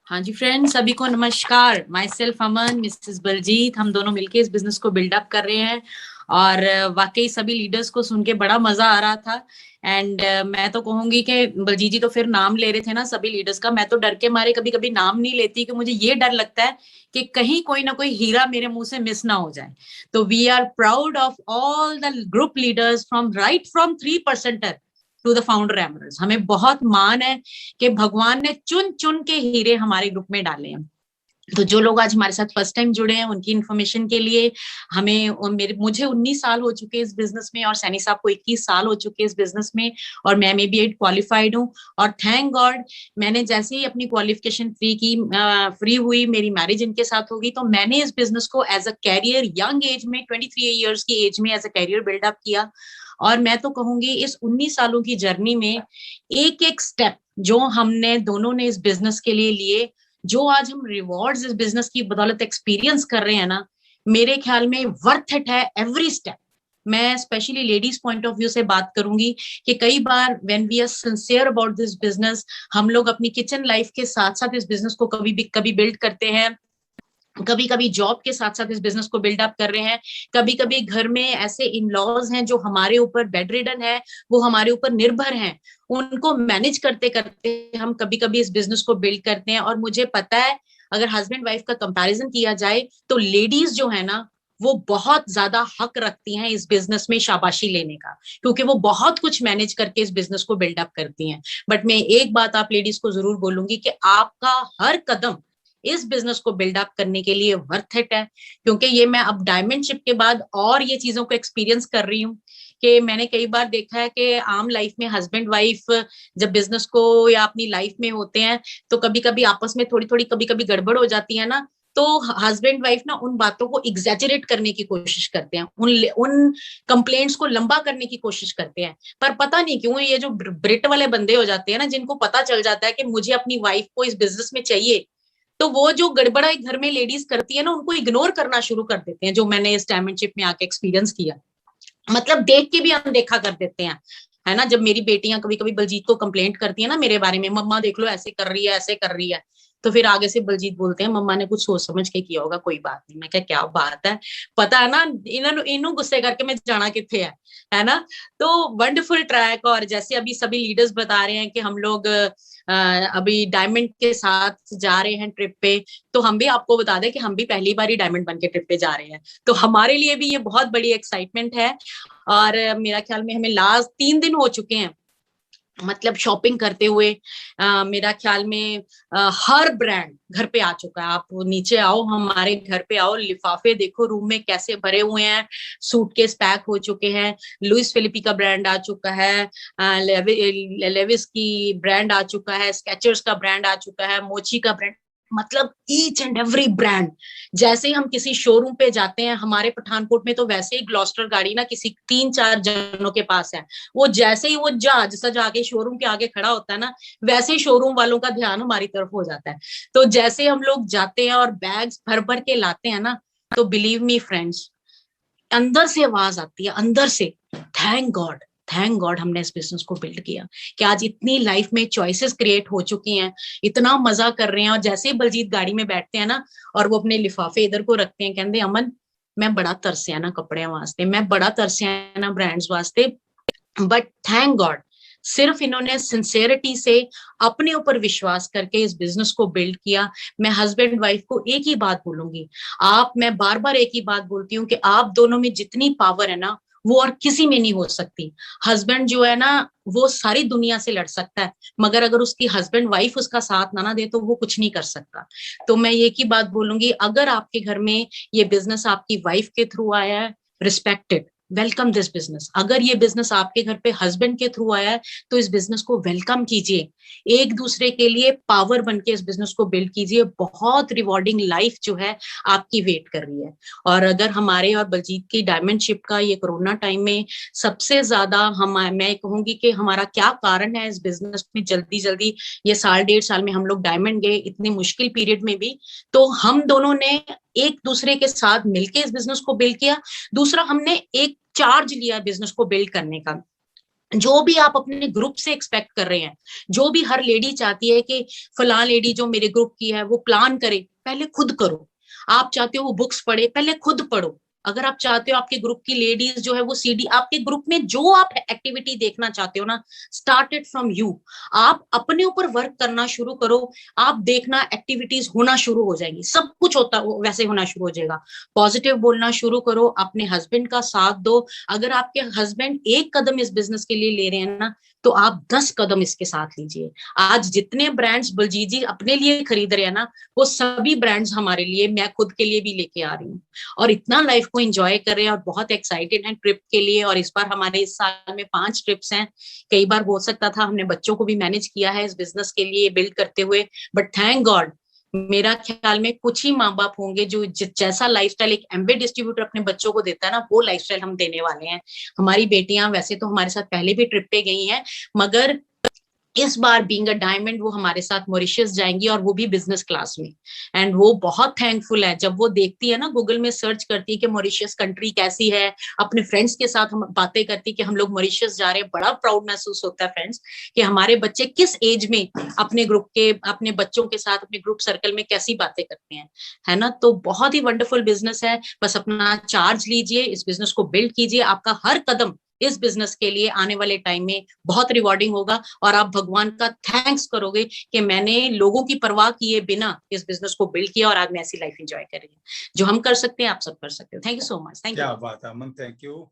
हाँ जी फ्रेंड्स, सभी को नमस्कार। Myself Aman, Mrs Baljit, हम दोनों मिलके इस बिजनेस को बिल्डअप कर रहे हैं। और वाकई सभी लीडर्स को सुन के बड़ा मजा आ रहा था। एंड मैं तो कहूंगी कि बलजीत जी तो फिर नाम ले रहे थे ना सभी लीडर्स का, मैं तो डर के मारे कभी कभी नाम नहीं लेती कि मुझे ये डर लगता है कि कहीं कोई ना कोई हीरा मेरे मुंह से मिस ना हो जाए। तो we are proud of all the group leaders from 3% to the founder emeralds. हमें बहुत मान है कि भगवान ने चुन चुन के हीरे हमारे ग्रुप में डाले हैं। तो जो लोग आज हमारे साथ फर्स्ट टाइम जुड़े हैं उनकी इन्फॉर्मेशन के लिए, मुझे 19 साल हो चुके हैं इस बिजनेस में और सैनी साहब को 21 साल हो चुके हैं इस बिजनेस में। और मैं मे बी 8 क्वालिफाइड हूँ। और थैंक गॉड, मैंने जैसे ही अपनी क्वालिफिकेशन फ्री हुई, मेरी मैरिज इनके साथ होगी, तो मैंने इस बिजनेस को as a career young age में 23 ईयर्स की एज में एज अ कैरियर बिल्डअप किया। और मैं तो कहूंगी इस 19 सालों की जर्नी में एक एक स्टेप जो हमने दोनों ने इस बिजनेस के लिए लिए, जो आज हम रिवॉर्ड्स इस बिजनेस की बदौलत एक्सपीरियंस कर रहे हैं ना, मेरे ख्याल में वर्थ इट है एवरी स्टेप। मैं specially ladies point of view से बात करूंगी कि कई बार when we are sincere about this business, हम लोग अपनी किचन लाइफ के साथ साथ इस बिजनेस को कभी बिल्ड करते हैं, कभी कभी जॉब के साथ साथ इस बिजनेस को बिल्डअप कर रहे हैं। कभी कभी घर में ऐसे इन लॉज हैं जो हमारे ऊपर बेड रिडन है, वो हमारे ऊपर निर्भर हैं, उनको मैनेज करते करते हम कभी कभी इस बिजनेस को बिल्ड करते हैं। और मुझे पता है, अगर हस्बैंड वाइफ का कंपैरिजन किया जाए तो लेडीज जो है ना, वो बहुत ज्यादा हक रखती हैं इस बिजनेस में शाबाशी लेने का, क्योंकि वो बहुत कुछ मैनेज करके इस बिजनेस को बिल्डअप करती हैं। बट मैं एक बात आप लेडीज को जरूर बोलूंगी कि आपका हर कदम इस बिजनेस को बिल्डअप करने के लिए वर्थ इट है। क्योंकि ये मैं अब डायमंडशिप के बाद और ये चीजों को एक्सपीरियंस कर रही हूँ कि मैंने कई बार देखा है कि आम लाइफ में हस्बैंड वाइफ जब बिजनेस को या अपनी लाइफ में होते हैं, तो कभी कभी आपस में थोड़ी थोड़ी कभी कभी गड़बड़ हो जाती है ना। तो हस्बैंड वाइफ ना उन बातों को एग्जैजरेट करने की कोशिश करते हैं, उन कंप्लेंट्स को लंबा करने की कोशिश करते हैं। पर पता नहीं क्यों ये जो ब्रिट वाले बंदे हो जाते हैं ना, जिनको पता चल जाता है कि मुझे अपनी वाइफ को इस बिजनेस में चाहिए, तो वो जो गड़बड़ा घर में लेडीज करती है ना, उनको इग्नोर करना शुरू कर देते हैं, जो मैंने इस डायमंडशिप में आके एक्सपीरियंस किया। मतलब देख के भी अनदेखा कर देते हैं, है ना। जब मेरी बेटियां कभी कभी बलजीत को कंप्लेंट करती है ना मेरे बारे में, मम्मा देख लो ऐसे कर रही है ऐसे कर रही है, तो फिर आगे से बलजीत बोलते हैं मम्मा ने कुछ सोच समझ के किया होगा, कोई बात नहीं। मैं क्या बात है, पता है ना, इन्हों इनू गुस्से करके मैं जाना किथे है ना। तो वंडरफुल ट्रैक। और जैसे अभी सभी लीडर्स बता रहे हैं कि हम लोग अभी डायमंड के साथ जा रहे हैं ट्रिप पे, तो हम भी आपको बता दें कि हम भी पहली बार ही डायमंड बन के ट्रिप पे जा रहे हैं। तो हमारे लिए भी ये बहुत बड़ी एक्साइटमेंट है। और मेरा ख्याल में हमें लास्ट 3 दिन हो चुके हैं मतलब शॉपिंग करते हुए। मेरा ख्याल में हर ब्रांड घर पे आ चुका है। आप नीचे आओ, हमारे घर पे आओ, लिफाफे देखो रूम में कैसे भरे हुए हैं, सूटकेस पैक हो चुके हैं। लुइस फिलिपी का ब्रांड आ चुका है, लेविस की ब्रांड आ चुका है, स्केचर्स का ब्रांड आ चुका है, मोची का ब्रांड, मतलब ईच एंड एवरी ब्रांड। जैसे ही हम किसी शोरूम पे जाते हैं, हमारे पठानकोट में तो वैसे ही ग्लॉस्टर गाड़ी ना किसी 3-4 जनों के पास है, वो जैसे ही वो जहाज सजा के शोरूम के आगे खड़ा होता है ना, वैसे ही शोरूम वालों का ध्यान हमारी तरफ हो जाता है। तो जैसे हम लोग जाते हैं और बैग्स भर भर के लाते हैं ना, तो बिलीव मी फ्रेंड्स, अंदर से आवाज आती है, अंदर से, थैंक गॉड, थैंक गॉड हमने इस बिजनेस को बिल्ड किया कि आज इतनी लाइफ में चॉइसेस क्रिएट हो चुकी हैं, इतना मजा कर रहे हैं। और जैसे ही बलजीत गाड़ी में बैठते हैं ना और वो अपने लिफाफे इधर को रखते हैं, कहते अमन मैं बड़ा तरसिया ना कपड़े वास्ते, मैं बड़ा तरसिया ना ब्रांड्स वास्ते, बट थैंक गॉड सिर्फ इन्होंने सिंसेरिटी से अपने ऊपर विश्वास करके इस बिजनेस को बिल्ड किया। मैं हस्बैंड वाइफ को एक ही बात बोलूंगी, मैं बार बार एक ही बात बोलती हूँ कि आप दोनों में जितनी पावर है ना, वो और किसी में नहीं हो सकती। हस्बैंड जो है ना, वो सारी दुनिया से लड़ सकता है, मगर अगर उसकी हस्बैंड वाइफ उसका साथ ना दे तो वो कुछ नहीं कर सकता। तो मैं एक ही बात बोलूंगी, अगर आपके घर में ये बिजनेस आपकी वाइफ के थ्रू आया है, रिस्पेक्टेड, वेलकम दिस बिजनेस। अगर ये बिजनेस आपके घर पे हस्बैंड के थ्रू आया है, तो इस बिजनेस को वेलकम कीजिए, एक दूसरे के लिए पावर बन के इस बिजनेस को बिल्ड कीजिए। बहुत रिवॉर्डिंग लाइफ जो है आपकी वेट कर रही है। और अगर हमारे और बलजीत की डायमंडशिप का ये कोरोना टाइम में सबसे ज्यादा मैं कहूंगी कि हमारा क्या कारण है इस बिजनेस में जल्दी जल्दी ये 1.5 साल में हम लोग डायमंड गए, इतनी मुश्किल पीरियड में भी, तो हम दोनों ने एक दूसरे के साथ मिलकर इस बिजनेस को बिल्ड किया। दूसरा, हमने एक चार्ज लिया बिजनेस को बिल्ड करने का। जो भी आप अपने ग्रुप से एक्सपेक्ट कर रहे हैं, जो भी हर लेडी चाहती है कि फलां लेडी जो मेरे ग्रुप की है वो प्लान करे, पहले खुद करो। आप चाहते हो वो बुक्स पढ़े, पहले खुद पढ़ो। अगर आप चाहते हो आपके ग्रुप की लेडीज जो है वो सीडी, आपके ग्रुप में जो आप एक्टिविटी देखना चाहते हो ना, स्टार्ट इट फ्रॉम यू। आप अपने ऊपर वर्क करना शुरू करो। आप देखना एक्टिविटीज होना शुरू हो जाएंगी, सब कुछ होता वैसे होना शुरू हो जाएगा। पॉजिटिव बोलना शुरू करो, अपने हस्बैंड का साथ दो। अगर आपके हस्बैंड एक कदम इस बिजनेस के लिए ले रहे हैं ना, तो आप 10 कदम इसके साथ लीजिए। आज जितने ब्रांड्स बलजीत जी अपने लिए खरीद रहे हैं ना, वो सभी ब्रांड्स हमारे लिए, मैं खुद के लिए भी लेके आ रही हूँ। और इतना लाइफ को एंजॉय कर रहे हैं और बहुत एक्साइटेड हैं ट्रिप के लिए। और इस बार हमारे इस साल में 5 ट्रिप्स हैं। कई बार हो सकता था, हमने बच्चों को भी मैनेज किया है इस बिजनेस के लिए बिल्ड करते हुए, बट थैंक गॉड मेरा ख्याल में कुछ ही माँ बाप होंगे जो जैसा लाइफस्टाइल एक एमबे डिस्ट्रीब्यूटर अपने बच्चों को देता है ना, वो लाइफस्टाइल हम देने वाले हैं। हमारी बेटियां वैसे तो हमारे साथ पहले भी ट्रिप पे गई हैं, मगर इस बार बीइंग अ डायमंड वो हमारे साथ मॉरिशस जाएंगी, और वो भी बिजनेस क्लास में। एंड वो बहुत थैंकफुल है जब वो देखती है ना, गूगल में सर्च करती है कि मॉरिशस कंट्री कैसी है, अपने फ्रेंड्स के साथ हम बातें करती कि हम लोग मॉरिशस जा रहे हैं। बड़ा प्राउड महसूस होता है फ्रेंड्स कि हमारे बच्चे किस एज में अपने ग्रुप के, अपने बच्चों के साथ अपने ग्रुप सर्कल में कैसी बातें करते हैं, है ना। तो बहुत ही वंडरफुल बिजनेस है। बस अपना चार्ज लीजिए, इस बिजनेस को बिल्ड कीजिए। आपका हर कदम इस बिजनेस के लिए आने वाले टाइम में बहुत रिवॉर्डिंग होगा, और आप भगवान का थैंक्स करोगे कि मैंने लोगों की परवाह किए बिना इस बिजनेस को बिल्ड किया, और आज मैं ऐसी लाइफ एंजॉय कर रही हूँ। जो हम कर सकते हैं आप सब कर सकते हो। Thank you so much. Thank you. क्या बात है अमन, थैंक यू।